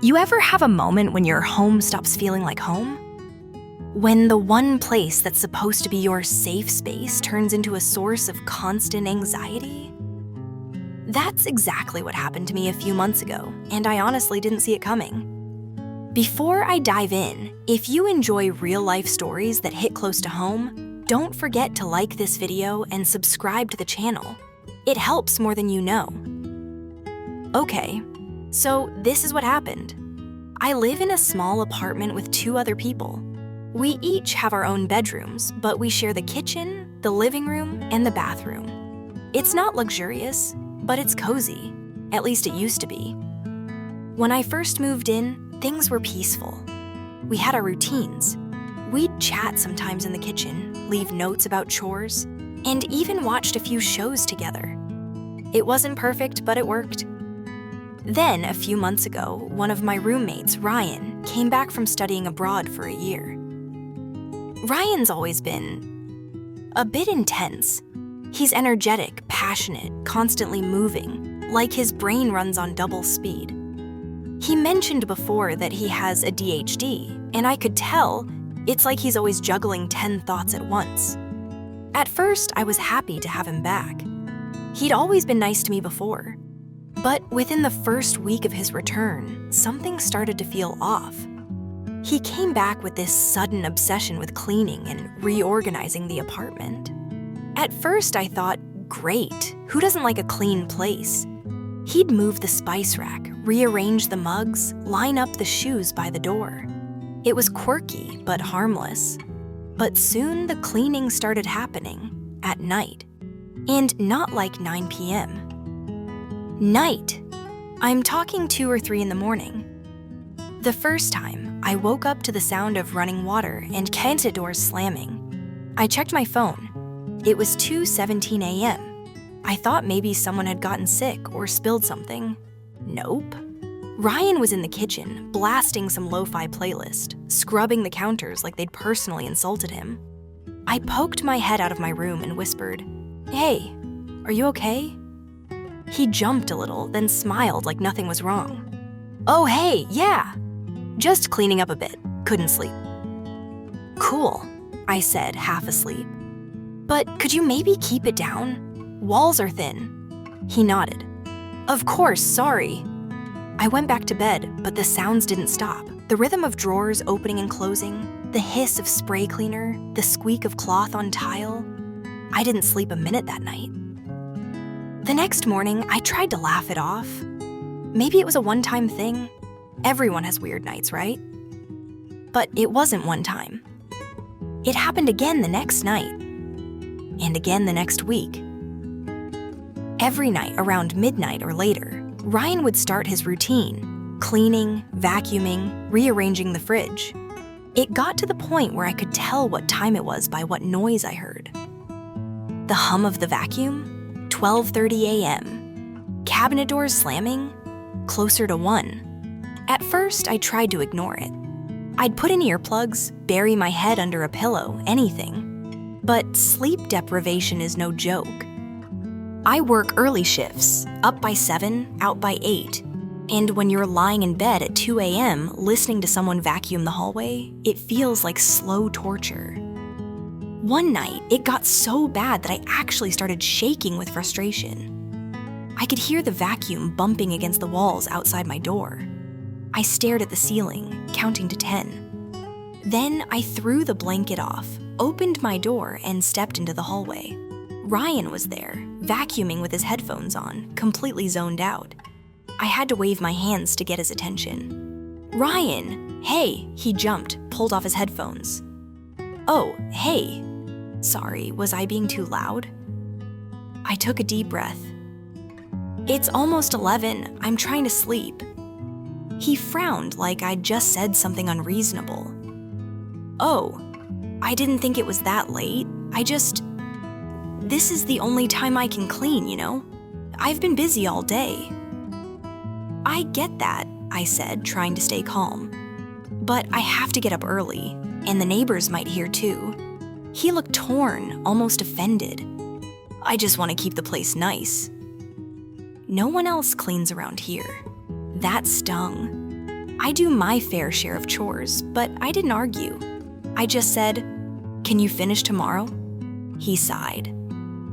You ever have a moment when your home stops feeling like home? When the one place that's supposed to be your safe space turns into a source of constant anxiety? That's exactly what happened to me a few months ago, and I honestly didn't see it coming. Before I dive in, if you enjoy real-life stories that hit close to home, don't forget to like this video and subscribe to the channel. It helps more than you know. Okay, so this is what happened. I live in a small apartment with 2 other people. We each have our own bedrooms, but we share the kitchen, the living room, and the bathroom. It's not luxurious, but it's cozy. At least it used to be. When I first moved in, things were peaceful. We had our routines. We'd chat sometimes in the kitchen, leave notes about chores, and even watched a few shows together. It wasn't perfect, but it worked. Then, a few months ago, one of my roommates, Ryan, came back from studying abroad for a year. Ryan's always been a bit intense. He's energetic, passionate, constantly moving, like his brain runs on double speed. He mentioned before that he has ADHD, and I could tell it's like he's always juggling 10 thoughts at once. At first, I was happy to have him back. He'd always been nice to me before. But within the first week of his return, something started to feel off. He came back with this sudden obsession with cleaning and reorganizing the apartment. At first, I thought, great, who doesn't like a clean place? He'd move the spice rack, rearrange the mugs, line up the shoes by the door. It was quirky, but harmless. But soon the cleaning started happening at night. And not like 9 p.m. Night. I'm talking 2 or 3 in the morning. The first time, I woke up to the sound of running water and cabinet doors slamming. I checked my phone. It was 2:17 a.m. I thought maybe someone had gotten sick or spilled something. Nope. Ryan was in the kitchen, blasting some lo-fi playlist, scrubbing the counters like they'd personally insulted him. I poked my head out of my room and whispered, "Hey, are you okay?" He jumped a little, then smiled like nothing was wrong. "Oh, hey, yeah. Just cleaning up a bit. Couldn't sleep." "Cool," I said, half asleep. "But could you maybe keep it down? Walls are thin." He nodded. "Of course, sorry." I went back to bed, but the sounds didn't stop. The rhythm of drawers opening and closing, the hiss of spray cleaner, the squeak of cloth on tile. I didn't sleep a minute that night. The next morning, I tried to laugh it off. Maybe it was a one-time thing. Everyone has weird nights, right? But it wasn't one time. It happened again the next night. And again the next week. Every night around midnight or later, Ryan would start his routine, cleaning, vacuuming, rearranging the fridge. It got to the point where I could tell what time it was by what noise I heard. The hum of the vacuum, 12:30 a.m. Cabinet doors slamming, closer to 1. At first, I tried to ignore it. I'd put in earplugs, bury my head under a pillow, anything. But sleep deprivation is no joke. I work early shifts, up by 7, out by 8. And when you're lying in bed at 2 a.m. listening to someone vacuum the hallway, it feels like slow torture. One night, it got so bad that I actually started shaking with frustration. I could hear the vacuum bumping against the walls outside my door. I stared at the ceiling, counting to 10. Then I threw the blanket off, opened my door, and stepped into the hallway. Ryan was there, vacuuming with his headphones on, completely zoned out. I had to wave my hands to get his attention. "Ryan, hey," he jumped, pulled off his headphones. "Oh, hey. Sorry, was I being too loud?" I took a deep breath. "It's almost 11, I'm trying to sleep." He frowned like I'd just said something unreasonable. "Oh, I didn't think it was that late. This is the only time I can clean, you know? I've been busy all day." "I get that," I said, trying to stay calm. "But I have to get up early, and the neighbors might hear too." He looked torn, almost offended. "I just want to keep the place nice." No one else cleans around here. That stung. I do my fair share of chores, but I didn't argue. I just said, "Can you finish tomorrow?" He sighed.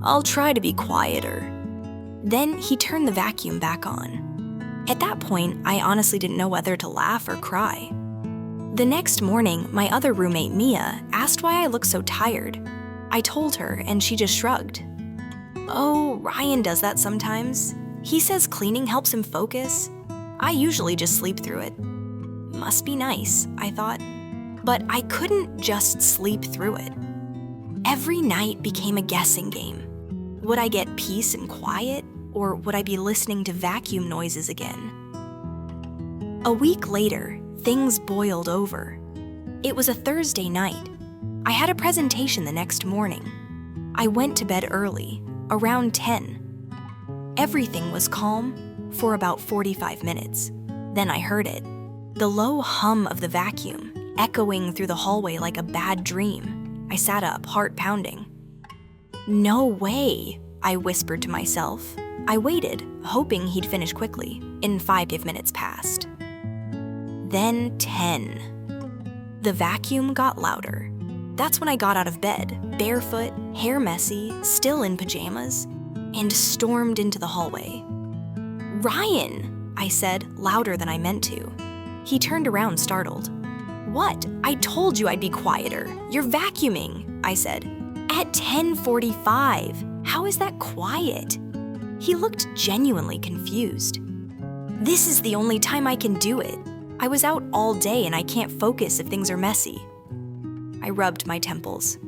"I'll try to be quieter." Then he turned the vacuum back on. At that point, I honestly didn't know whether to laugh or cry. The next morning, my other roommate, Mia, asked why I looked so tired. I told her, and she just shrugged. "Oh, Ryan does that sometimes. He says cleaning helps him focus. I usually just sleep through it." Must be nice, I thought. But I couldn't just sleep through it. Every night became a guessing game. Would I get peace and quiet, or would I be listening to vacuum noises again? A week later, things boiled over. It was a Thursday night. I had a presentation the next morning. I went to bed early, around 10. Everything was calm for about 45 minutes. Then I heard it, the low hum of the vacuum, echoing through the hallway like a bad dream. I sat up, heart pounding. "No way," I whispered to myself. I waited, hoping he'd finish quickly, and 5 minutes passed. Then 10. The vacuum got louder. That's when I got out of bed, barefoot, hair messy, still in pajamas, and stormed into the hallway. "Ryan," I said, louder than I meant to. He turned around, startled. "What? I told you I'd be quieter. You're vacuuming," I said. "At 10:45. How is that quiet?" He looked genuinely confused. "This is the only time I can do it. I was out all day and I can't focus if things are messy." I rubbed my temples.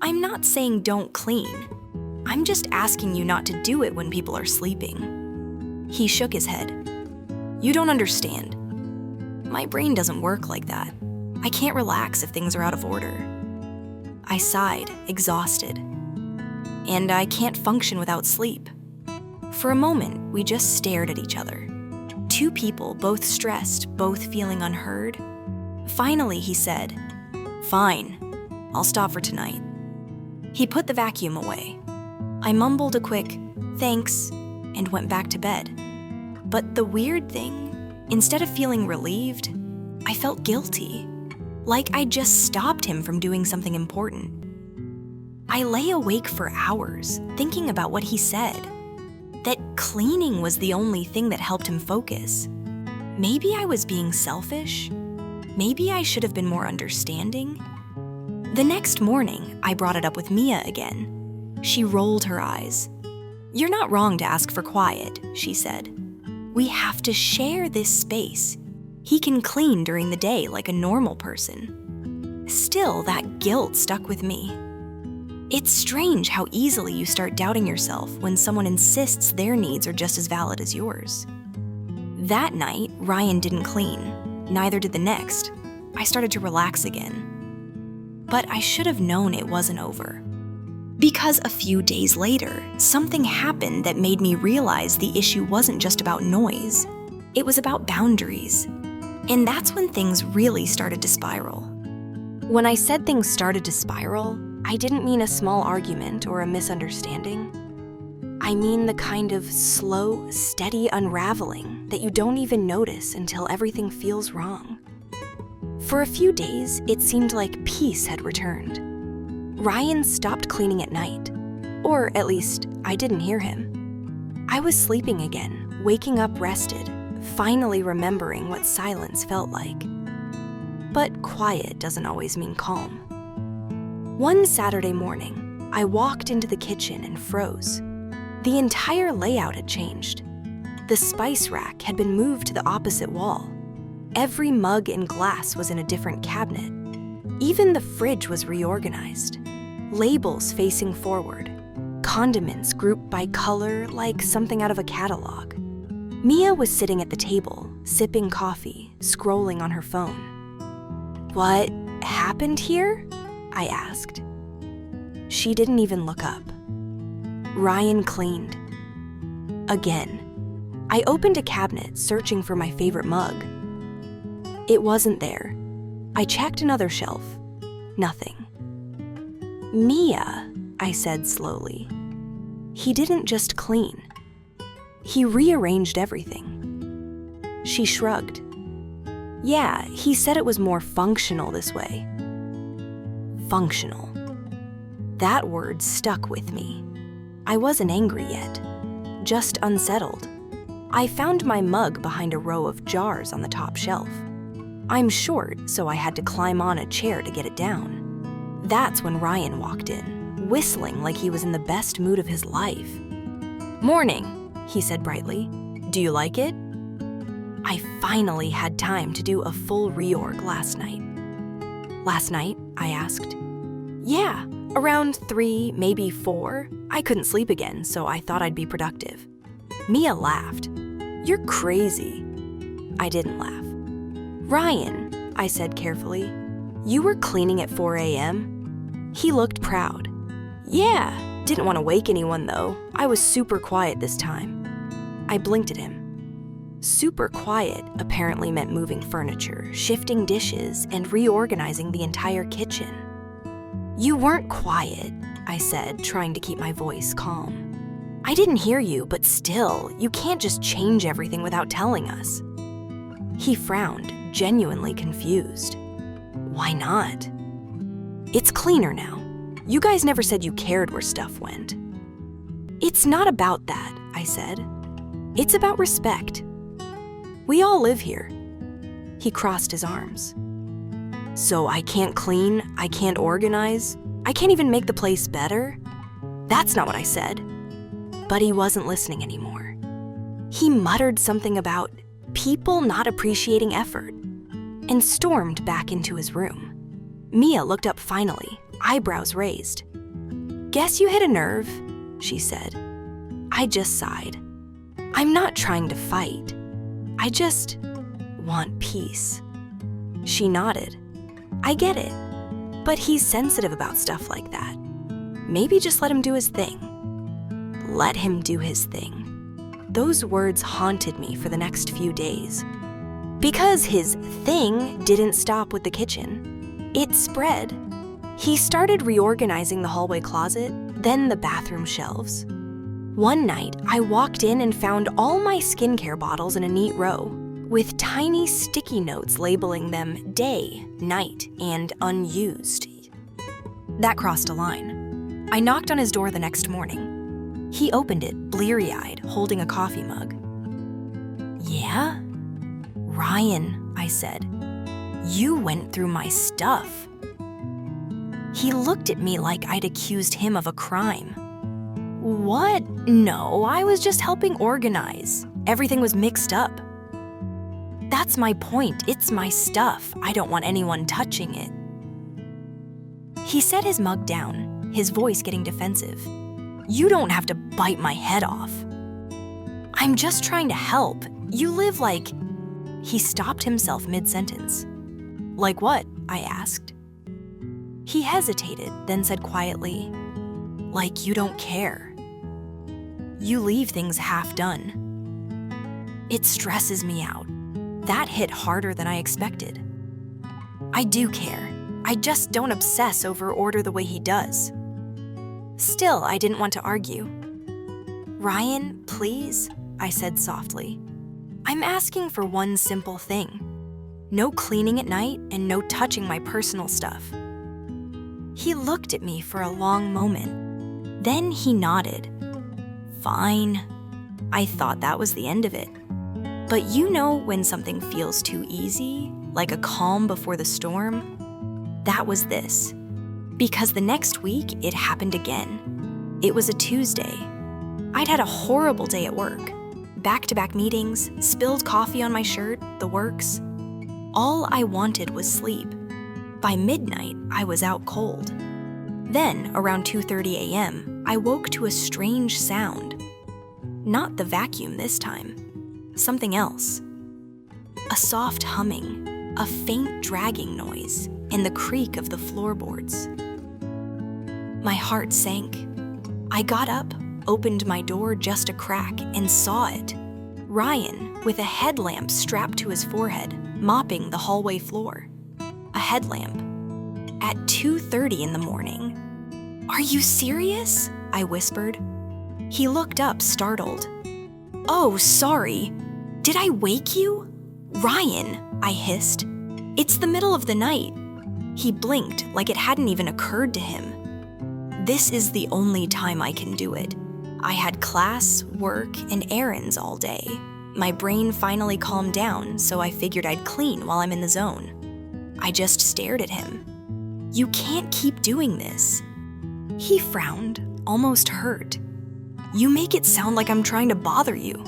"I'm not saying don't clean. I'm just asking you not to do it when people are sleeping." He shook his head. "You don't understand. My brain doesn't work like that. I can't relax if things are out of order." I sighed, exhausted. "And I can't function without sleep." For a moment, we just stared at each other. Two people, both stressed, both feeling unheard. Finally, he said, "Fine, I'll stop for tonight." He put the vacuum away. I mumbled a quick, "Thanks," and went back to bed. But the weird thing, instead of feeling relieved, I felt guilty, like I'd just stopped him from doing something important. I lay awake for hours, thinking about what he said, that cleaning was the only thing that helped him focus. Maybe I was being selfish. Maybe I should have been more understanding. The next morning, I brought it up with Mia again. She rolled her eyes. "You're not wrong to ask for quiet," she said. "We have to share this space. He can clean during the day like a normal person." Still, that guilt stuck with me. It's strange how easily you start doubting yourself when someone insists their needs are just as valid as yours. That night, Ryan didn't clean. Neither did the next. I started to relax again. But I should have known it wasn't over. Because a few days later, something happened that made me realize the issue wasn't just about noise. It was about boundaries. And that's when things really started to spiral. When I said things started to spiral, I didn't mean a small argument or a misunderstanding. I mean the kind of slow, steady unraveling that you don't even notice until everything feels wrong. For a few days, it seemed like peace had returned. Ryan stopped cleaning at night, or at least I didn't hear him. I was sleeping again, waking up rested, finally remembering what silence felt like. But quiet doesn't always mean calm. One Saturday morning, I walked into the kitchen and froze. The entire layout had changed. The spice rack had been moved to the opposite wall. Every mug and glass was in a different cabinet. Even the fridge was reorganized. Labels facing forward. Condiments grouped by color like something out of a catalog. Mia was sitting at the table, sipping coffee, scrolling on her phone. "What happened here?" I asked. She didn't even look up. Ryan cleaned. Again. I opened a cabinet, searching for my favorite mug. It wasn't there. I checked another shelf. Nothing. "Mia," I said slowly. "He didn't just clean. He rearranged everything." She shrugged. Yeah, he said it was more functional this way. Functional. That word stuck with me. I wasn't angry yet, just unsettled. I found my mug behind a row of jars on the top shelf. I'm short, so I had to climb on a chair to get it down. That's when Ryan walked in, whistling like he was in the best mood of his life. "Morning," he said brightly. "Do you like it?" I finally had time to do a full reorg last night. Last night, I asked. Yeah, around 3, maybe 4. I couldn't sleep again, so I thought I'd be productive. Mia laughed. "You're crazy." I didn't laugh. "Ryan," I said carefully, "you were cleaning at 4 a.m.? He looked proud. "Yeah, didn't want to wake anyone though. I was super quiet this time." I blinked at him. Super quiet apparently meant moving furniture, shifting dishes, and reorganizing the entire kitchen. "You weren't quiet," I said, trying to keep my voice calm. "I didn't hear you, but still, you can't just change everything without telling us." He frowned, genuinely confused. "Why not?" "It's cleaner now. You guys never said you cared where stuff went." "It's not about that," I said. "It's about respect. We all live here." He crossed his arms. "So I can't clean, I can't organize, I can't even make the place better?" "That's not what I said." But he wasn't listening anymore. He muttered something about people not appreciating effort and stormed back into his room. Mia looked up finally, eyebrows raised. "Guess you hit a nerve," she said. I just sighed. "I'm not trying to fight. I just want peace." She nodded. "I get it. But he's sensitive about stuff like that. Maybe just let him do his thing." Let him do his thing. Those words haunted me for the next few days. Because his thing didn't stop with the kitchen. It spread. He started reorganizing the hallway closet, then the bathroom shelves. One night, I walked in and found all my skincare bottles in a neat row, with tiny sticky notes labeling them day, night, and unused. That crossed a line. I knocked on his door the next morning. He opened it, bleary-eyed, holding a coffee mug. "Yeah?" "Ryan," I said, "you went through my stuff." He looked at me like I'd accused him of a crime. "What? No, I was just helping organize. Everything was mixed up." "That's my point. It's my stuff. I don't want anyone touching it." He set his mug down, his voice getting defensive. "You don't have to bite my head off." "I'm just trying to help. You live like..." He stopped himself mid-sentence. "Like what?" I asked. He hesitated, then said quietly, "Like you don't care. You leave things half done." It stresses me out. That hit harder than I expected. I do care. I just don't obsess over order the way he does. Still, I didn't want to argue. "Ryan, please," I said softly. "I'm asking for one simple thing. No cleaning at night and no touching my personal stuff." He looked at me for a long moment. Then he nodded. "Fine." I thought that was the end of it. But you know when something feels too easy, like a calm before the storm? That was this. Because the next week, it happened again. It was a Tuesday. I'd had a horrible day at work. Back-to-back meetings, spilled coffee on my shirt, the works. All I wanted was sleep. By midnight, I was out cold. Then, around 2:30 a.m., I woke to a strange sound. Not the vacuum this time. Something else. A soft humming, a faint dragging noise, and the creak of the floorboards. My heart sank. I got up, opened my door just a crack, and saw it. Ryan, with a headlamp strapped to his forehead, mopping the hallway floor. A headlamp. At 2:30 in the morning. "Are you serious?" I whispered. He looked up, startled. "Oh, sorry. Did I wake you? Ryan." I hissed. "It's the middle of the night." He blinked like it hadn't even occurred to him. "This is the only time I can do it. I had class, work, and errands all day. My brain finally calmed down, so I figured I'd clean while I'm in the zone." I just stared at him. "You can't keep doing this." He frowned, almost hurt. "You make it sound like I'm trying to bother you."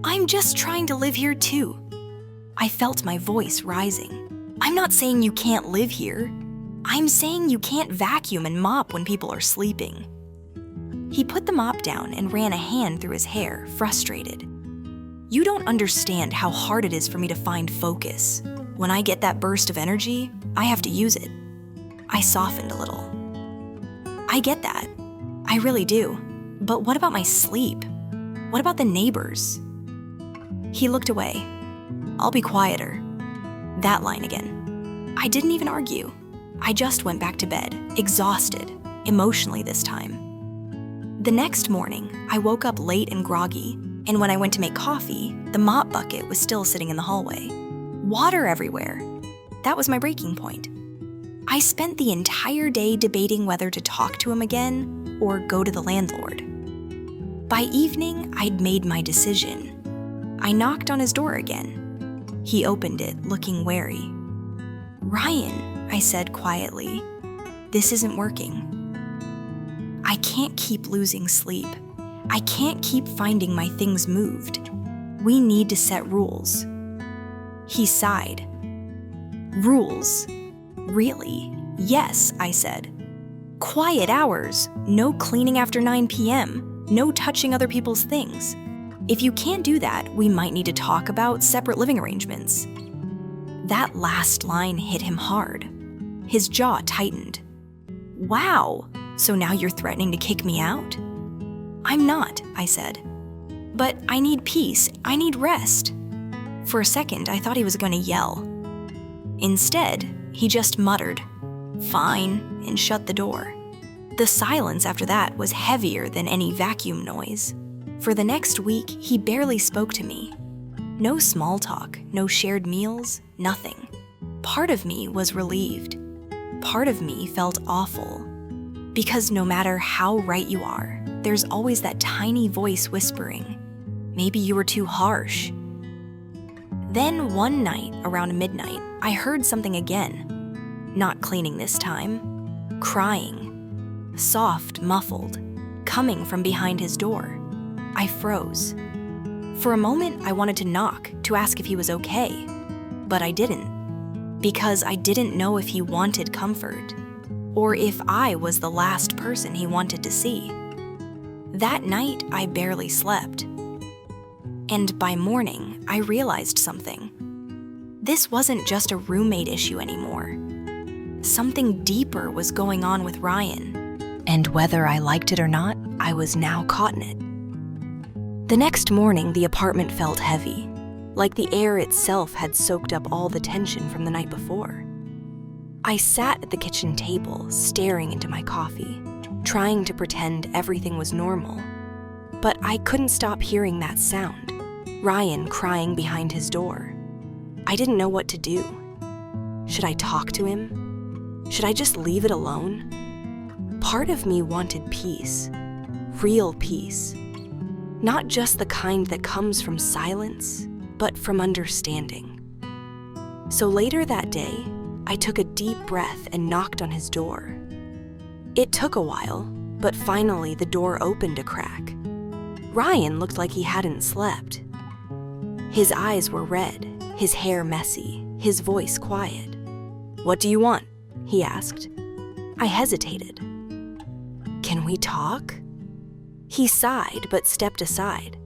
"I'm just trying to live here too." I felt my voice rising. "I'm not saying you can't live here. I'm saying you can't vacuum and mop when people are sleeping." He put the mop down and ran a hand through his hair, frustrated. "You don't understand how hard it is for me to find focus. When I get that burst of energy, I have to use it." I softened a little. "I get that. I really do. But what about my sleep? What about the neighbors?" He looked away. "I'll be quieter." That line again. I didn't even argue. I just went back to bed, exhausted, emotionally this time. The next morning, I woke up late and groggy, and when I went to make coffee, the mop bucket was still sitting in the hallway. Water everywhere. That was my breaking point. I spent the entire day debating whether to talk to him again or go to the landlord. By evening, I'd made my decision. I knocked on his door again. He opened it, looking wary. "Ryan," I said quietly, "this isn't working. I can't keep losing sleep. I can't keep finding my things moved. We need to set rules." He sighed. "Rules? Really? Yes," I said. "Quiet hours, no cleaning after 9 p.m., no touching other people's things. If you can't do that, we might need to talk about separate living arrangements." That last line hit him hard. His jaw tightened. "Wow, so now you're threatening to kick me out?" "I'm not," I said. "But I need peace, I need rest." For a second, I thought he was going to yell. Instead, he just muttered, "Fine," and shut the door. The silence after that was heavier than any vacuum noise. For the next week, he barely spoke to me. No small talk, no shared meals, nothing. Part of me was relieved. Part of me felt awful. Because no matter how right you are, there's always that tiny voice whispering, "Maybe you were too harsh." Then one night, around midnight, I heard something again. Not cleaning this time. Crying. Soft, muffled, coming from behind his door. I froze. For a moment, I wanted to knock to ask if he was okay, but I didn't, because I didn't know if he wanted comfort, or if I was the last person he wanted to see. That night, I barely slept. And by morning, I realized something. This wasn't just a roommate issue anymore. Something deeper was going on with Ryan, and whether I liked it or not, I was now caught in it. The next morning, the apartment felt heavy, like the air itself had soaked up all the tension from the night before. I sat at the kitchen table, staring into my coffee, trying to pretend everything was normal. But I couldn't stop hearing that sound, Ryan crying behind his door. I didn't know what to do. Should I talk to him? Should I just leave it alone? Part of me wanted peace, real peace. Not just the kind that comes from silence, but from understanding. So later that day, I took a deep breath and knocked on his door. It took a while, but finally the door opened a crack. Ryan looked like he hadn't slept. His eyes were red, his hair messy, his voice quiet. "What do you want?" he asked. I hesitated. "Can we talk?" He sighed but stepped aside.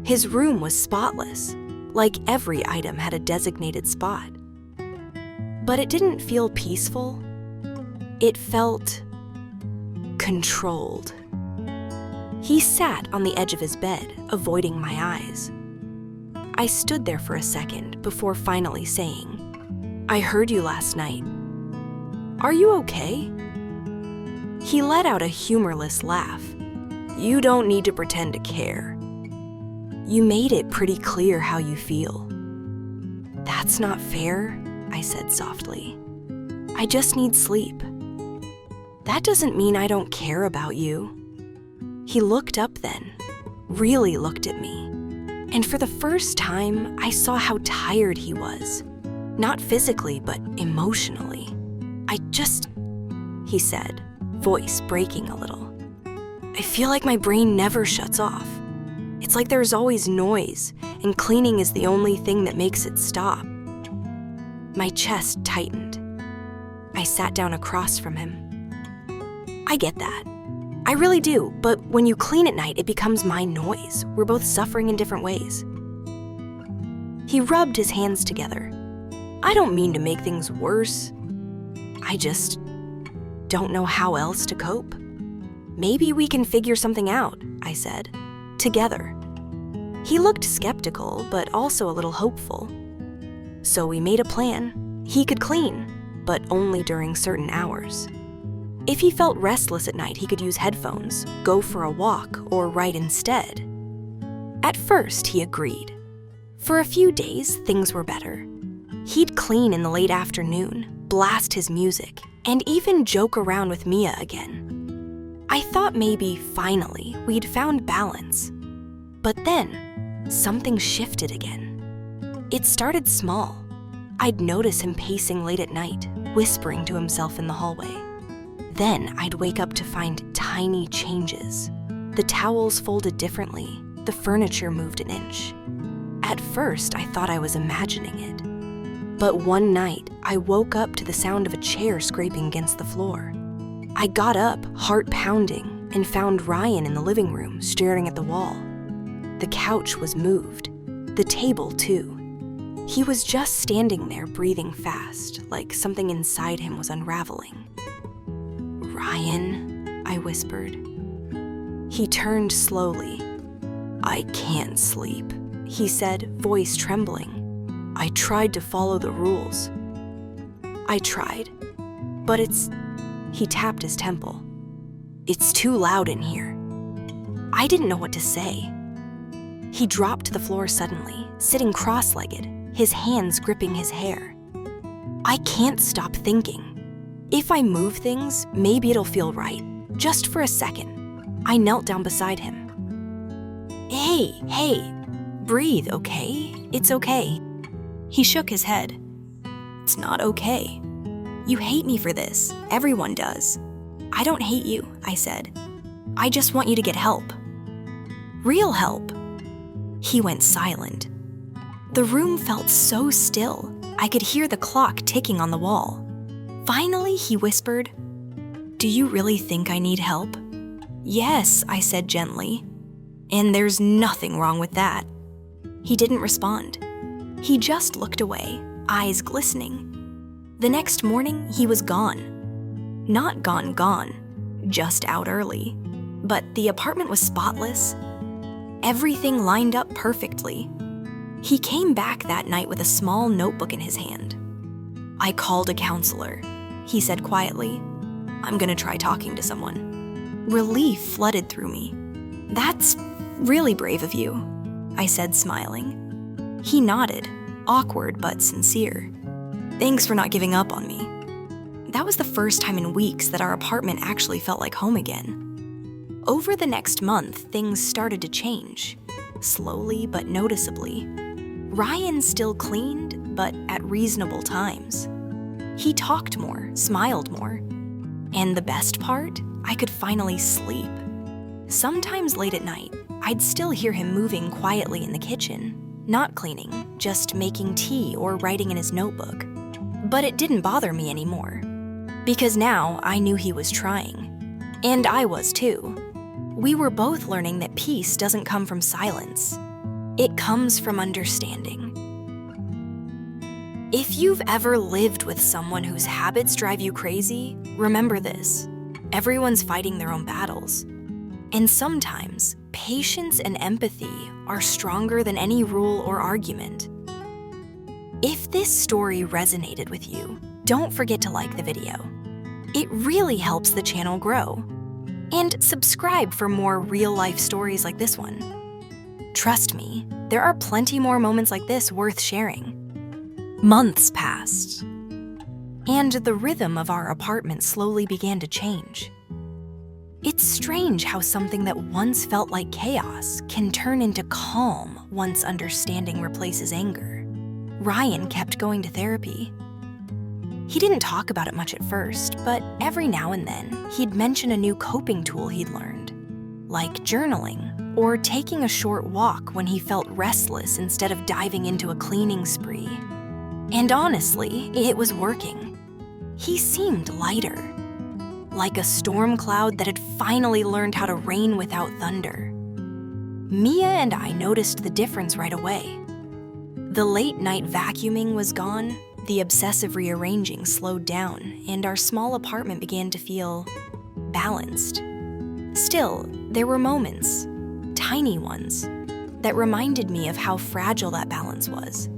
His room was spotless, like every item had a designated spot. But it didn't feel peaceful. It felt controlled. He sat on the edge of his bed, avoiding my eyes. I stood there for a second before finally saying, "I heard you last night. Are you okay?" He let out a humorless laugh. "You don't need to pretend to care. You made it pretty clear how you feel." "That's not fair," I said softly. "I just need sleep." "That doesn't mean I don't care about you." He looked up then, really looked at me. And for the first time, I saw how tired he was. Not physically, but emotionally. He said, voice breaking a little. "I feel like my brain never shuts off. It's like there's always noise, and cleaning is the only thing that makes it stop." My chest tightened. I sat down across from him. "I get that. I really do, but when you clean at night, it becomes my noise. We're both suffering in different ways." He rubbed his hands together. "I don't mean to make things worse. I just don't know how else to cope. Maybe we can figure something out," I said, "together." He looked skeptical, but also a little hopeful. So we made a plan. He could clean, but only during certain hours. If he felt restless at night, he could use headphones, go for a walk, or write instead. At first, he agreed. For a few days, things were better. He'd clean in the late afternoon, blast his music, and even joke around with Mia again. I thought maybe, finally, we'd found balance. But then, something shifted again. It started small. I'd notice him pacing late at night, whispering to himself in the hallway. Then I'd wake up to find tiny changes. The towels folded differently, the furniture moved an inch. At first, I thought I was imagining it. But one night, I woke up to the sound of a chair scraping against the floor. I got up, heart pounding, and found Ryan in the living room, staring at the wall. The couch was moved, the table too. He was just standing there, breathing fast, like something inside him was unraveling. "Ryan," I whispered. He turned slowly. "I can't sleep," he said, voice trembling. "I tried to follow the rules." "I tried, but he tapped his temple. "It's too loud in here." I didn't know what to say. He dropped to the floor suddenly, sitting cross-legged, his hands gripping his hair. I can't stop thinking. If I move things, maybe it'll feel right, just for a second. I knelt down beside him. Hey, breathe, okay? It's okay." He shook his head. "It's not okay. You hate me for this. Everyone does." "I don't hate you," I said. "I just want you to get help." "Real help." He went silent. The room felt so still, I could hear the clock ticking on the wall. Finally, he whispered, "Do you really think I need help?" "Yes," I said gently. "And there's nothing wrong with that." He didn't respond. He just looked away, eyes glistening. The next morning, he was gone. Not gone, just out early. But the apartment was spotless. Everything lined up perfectly. He came back that night with a small notebook in his hand. "I called a counselor," he said quietly. "I'm gonna try talking to someone." Relief flooded through me. "That's really brave of you," I said, smiling. He nodded, awkward but sincere. "Thanks for not giving up on me." That was the first time in weeks that our apartment actually felt like home again. Over the next month, things started to change, slowly but noticeably. Ryan still cleaned, but at reasonable times. He talked more, smiled more. And the best part? I could finally sleep. Sometimes late at night, I'd still hear him moving quietly in the kitchen, not cleaning, just making tea or writing in his notebook. But it didn't bother me anymore, because now I knew he was trying. And I was too. We were both learning that peace doesn't come from silence. It comes from understanding. If you've ever lived with someone whose habits drive you crazy, remember this. Everyone's fighting their own battles. And sometimes, patience and empathy are stronger than any rule or argument. If this story resonated with you, don't forget to like the video. It really helps the channel grow. And subscribe for more real-life stories like this one. Trust me, there are plenty more moments like this worth sharing. Months passed, and the rhythm of our apartment slowly began to change. It's strange how something that once felt like chaos can turn into calm once understanding replaces anger. Ryan kept going to therapy. He didn't talk about it much at first, but every now and then, he'd mention a new coping tool he'd learned, like journaling or taking a short walk when he felt restless instead of diving into a cleaning spree. And honestly, it was working. He seemed lighter, like a storm cloud that had finally learned how to rain without thunder. Mia and I noticed the difference right away. The late-night vacuuming was gone, the obsessive rearranging slowed down, and our small apartment began to feel balanced. Still, there were moments, tiny ones, that reminded me of how fragile that balance was.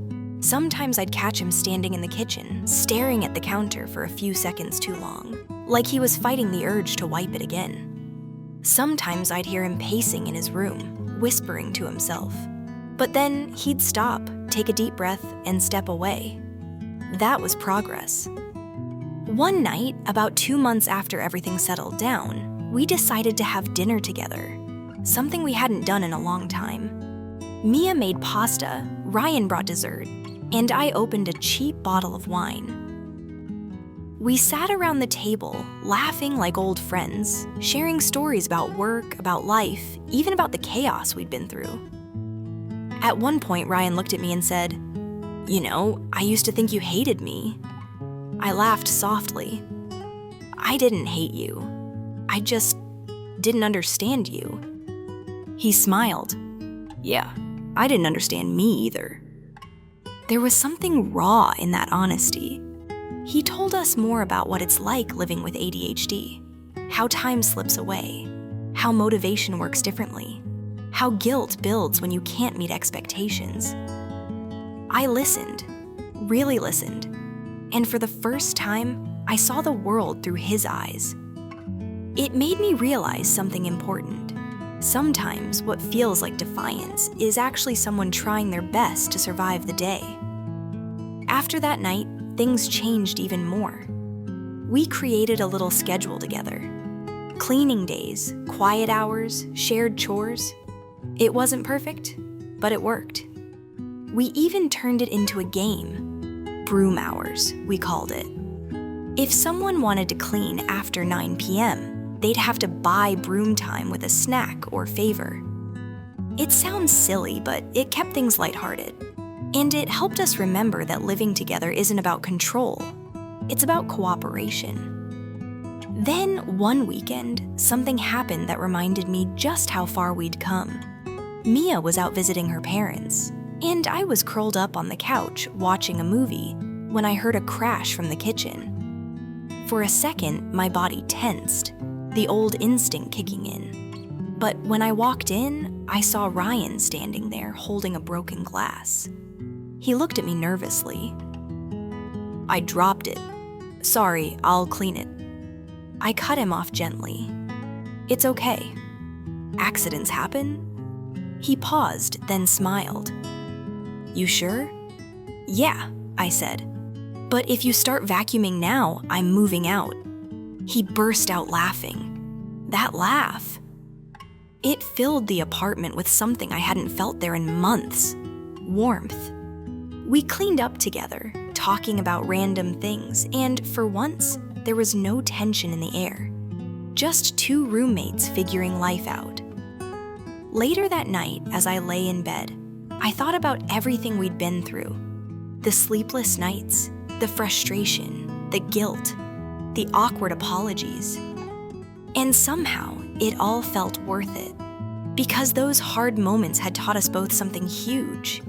Sometimes I'd catch him standing in the kitchen, staring at the counter for a few seconds too long, like he was fighting the urge to wipe it again. Sometimes I'd hear him pacing in his room, whispering to himself. But then he'd stop, take a deep breath, and step away. That was progress. One night, about 2 months after everything settled down, we decided to have dinner together, something we hadn't done in a long time. Mia made pasta, Ryan brought dessert, and I opened a cheap bottle of wine. We sat around the table, laughing like old friends, sharing stories about work, about life, even about the chaos we'd been through. At one point, Ryan looked at me and said, "You know, I used to think you hated me." I laughed softly. "I didn't hate you. I just didn't understand you." He smiled. "Yeah, I didn't understand me either." There was something raw in that honesty. He told us more about what it's like living with ADHD, how time slips away, how motivation works differently, how guilt builds when you can't meet expectations. I listened, really listened, and for the first time, I saw the world through his eyes. It made me realize something important. Sometimes what feels like defiance is actually someone trying their best to survive the day. After that night, things changed even more. We created a little schedule together. Cleaning days, quiet hours, shared chores. It wasn't perfect, but it worked. We even turned it into a game. Broom hours, we called it. If someone wanted to clean after 9 p.m., they'd have to buy broom time with a snack or favor. It sounds silly, but it kept things lighthearted. And it helped us remember that living together isn't about control. It's about cooperation. Then, one weekend, something happened that reminded me just how far we'd come. Mia was out visiting her parents, and I was curled up on the couch watching a movie when I heard a crash from the kitchen. For a second, my body tensed, the old instinct kicking in. But when I walked in, I saw Ryan standing there holding a broken glass. He looked at me nervously. "I dropped it. Sorry, I'll clean it." I cut him off gently. "It's okay. Accidents happen." He paused, then smiled. "You sure?" "Yeah," I said. "But if you start vacuuming now, I'm moving out." He burst out laughing. That laugh. It filled the apartment with something I hadn't felt there in months. Warmth. We cleaned up together, talking about random things, and for once, there was no tension in the air. Just two roommates figuring life out. Later that night, as I lay in bed, I thought about everything we'd been through. The sleepless nights, the frustration, the guilt, the awkward apologies. And somehow, it all felt worth it. Because those hard moments had taught us both something huge.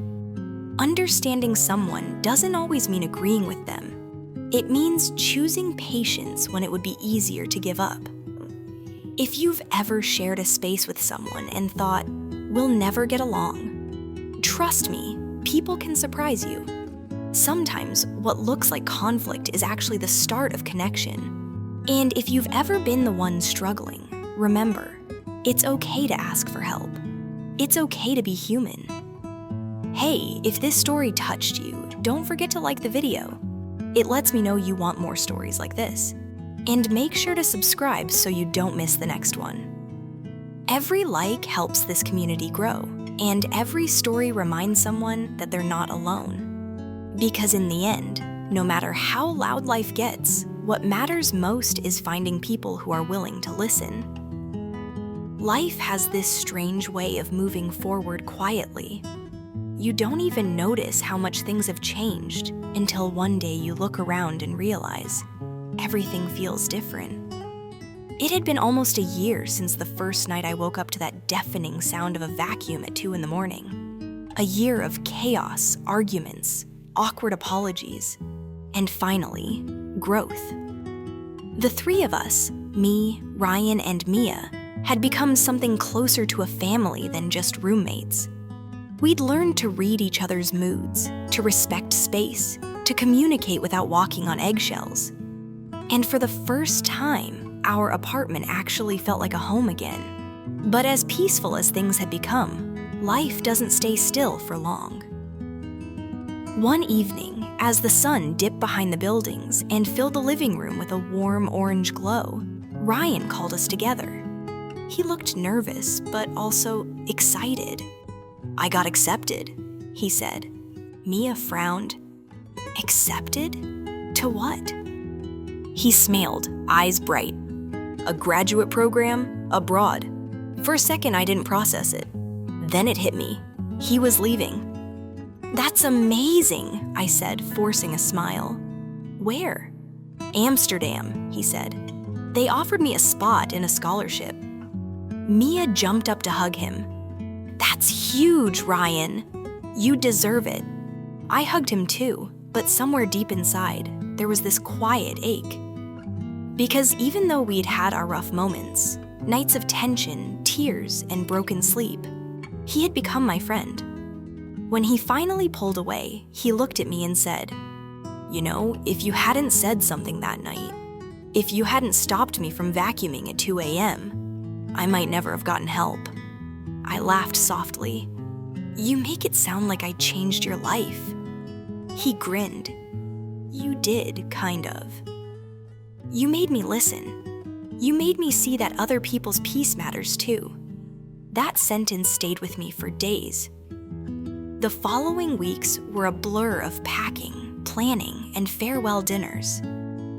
Understanding someone doesn't always mean agreeing with them. It means choosing patience when it would be easier to give up. If you've ever shared a space with someone and thought, "We'll never get along," trust me, people can surprise you. Sometimes what looks like conflict is actually the start of connection. And if you've ever been the one struggling, remember, it's okay to ask for help. It's okay to be human. Hey, if this story touched you, don't forget to like the video. It lets me know you want more stories like this. And make sure to subscribe so you don't miss the next one. Every like helps this community grow, and every story reminds someone that they're not alone. Because in the end, no matter how loud life gets, what matters most is finding people who are willing to listen. Life has this strange way of moving forward quietly. You don't even notice how much things have changed until one day you look around and realize everything feels different. It had been almost a year since the first night I woke up to that deafening sound of a vacuum at 2 a.m. A year of chaos, arguments, awkward apologies, and finally, growth. The three of us, me, Ryan, and Mia, had become something closer to a family than just roommates. We'd learned to read each other's moods, to respect space, to communicate without walking on eggshells. And for the first time, our apartment actually felt like a home again. But as peaceful as things had become, life doesn't stay still for long. One evening, as the sun dipped behind the buildings and filled the living room with a warm orange glow, Ryan called us together. He looked nervous, but also excited. "I got accepted," he said. Mia frowned. "Accepted? To what?" He smiled, eyes bright. "A graduate program, abroad." For a second, I didn't process it. Then it hit me. He was leaving. "That's amazing," I said, forcing a smile. "Where?" "Amsterdam," he said. "They offered me a spot in a scholarship." Mia jumped up to hug him. "That's huge, Ryan. You deserve it." I hugged him too, but somewhere deep inside, there was this quiet ache. Because even though we'd had our rough moments, nights of tension, tears, and broken sleep, he had become my friend. When he finally pulled away, he looked at me and said, "You know, if you hadn't said something that night, if you hadn't stopped me from vacuuming at 2 a.m., I might never have gotten help." I laughed softly. "You make it sound like I changed your life." He grinned. "You did, kind of. You made me listen. You made me see that other people's peace matters too." That sentence stayed with me for days. The following weeks were a blur of packing, planning, and farewell dinners.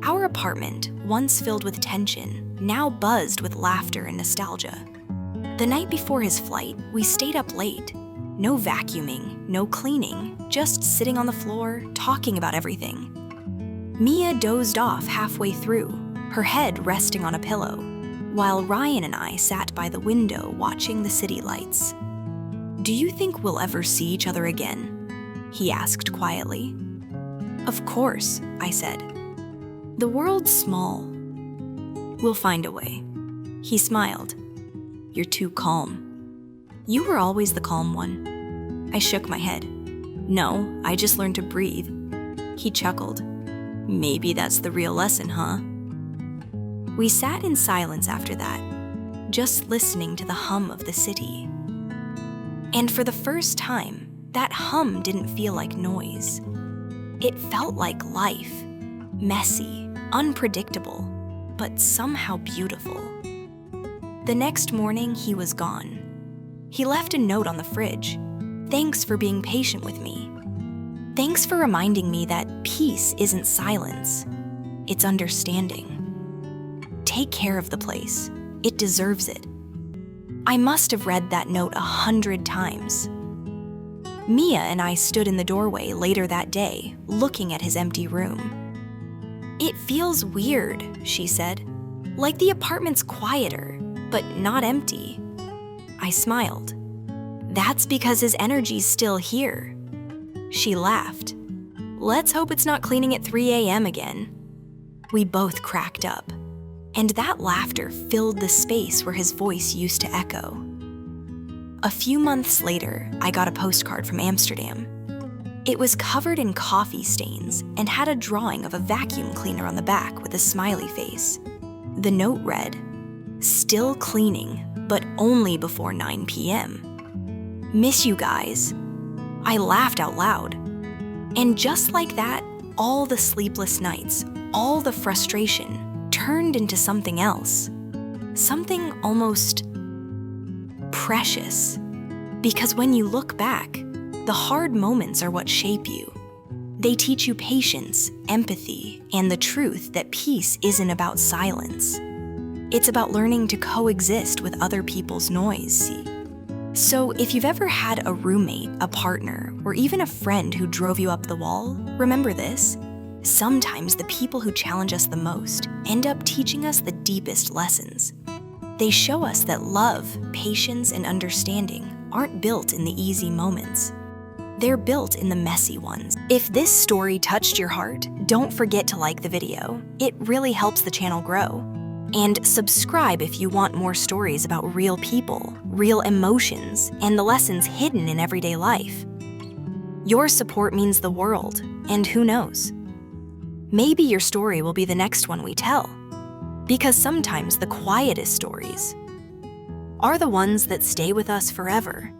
Our apartment, once filled with tension, now buzzed with laughter and nostalgia. The night before his flight, we stayed up late. No vacuuming, no cleaning, just sitting on the floor, talking about everything. Mia dozed off halfway through, her head resting on a pillow, while Ryan and I sat by the window watching the city lights. "Do you think we'll ever see each other again?" he asked quietly. "Of course," I said. "The world's small. We'll find a way." He smiled. "You're too calm." "You were always the calm one." I shook my head. "No, I just learned to breathe." He chuckled. "Maybe that's the real lesson, huh?" We sat in silence after that, just listening to the hum of the city. And for the first time, that hum didn't feel like noise. It felt like life, messy, unpredictable, but somehow beautiful. The next morning, he was gone. He left a note on the fridge. "Thanks for being patient with me. Thanks for reminding me that peace isn't silence, it's understanding. Take care of the place. It deserves it." I must have read that note 100 times. Mia and I stood in the doorway later that day, looking at his empty room. "It feels weird," she said. "Like the apartment's quieter, but not empty." I smiled. "That's because his energy's still here." She laughed. "Let's hope it's not cleaning at 3 a.m. again." We both cracked up, and that laughter filled the space where his voice used to echo. A few months later, I got a postcard from Amsterdam. It was covered in coffee stains and had a drawing of a vacuum cleaner on the back with a smiley face. The note read, "Still cleaning, but only before 9 p.m. Miss you guys." I laughed out loud. And just like that, all the sleepless nights, all the frustration turned into something else. Something almost precious. Because when you look back, the hard moments are what shape you. They teach you patience, empathy, and the truth that peace isn't about silence. It's about learning to coexist with other people's noise, see? So if you've ever had a roommate, a partner, or even a friend who drove you up the wall, remember this. Sometimes the people who challenge us the most end up teaching us the deepest lessons. They show us that love, patience, and understanding aren't built in the easy moments. They're built in the messy ones. If this story touched your heart, don't forget to like the video. It really helps the channel grow. And subscribe if you want more stories about real people, real emotions, and the lessons hidden in everyday life. Your support means the world, and who knows? Maybe your story will be the next one we tell. Because sometimes the quietest stories are the ones that stay with us forever.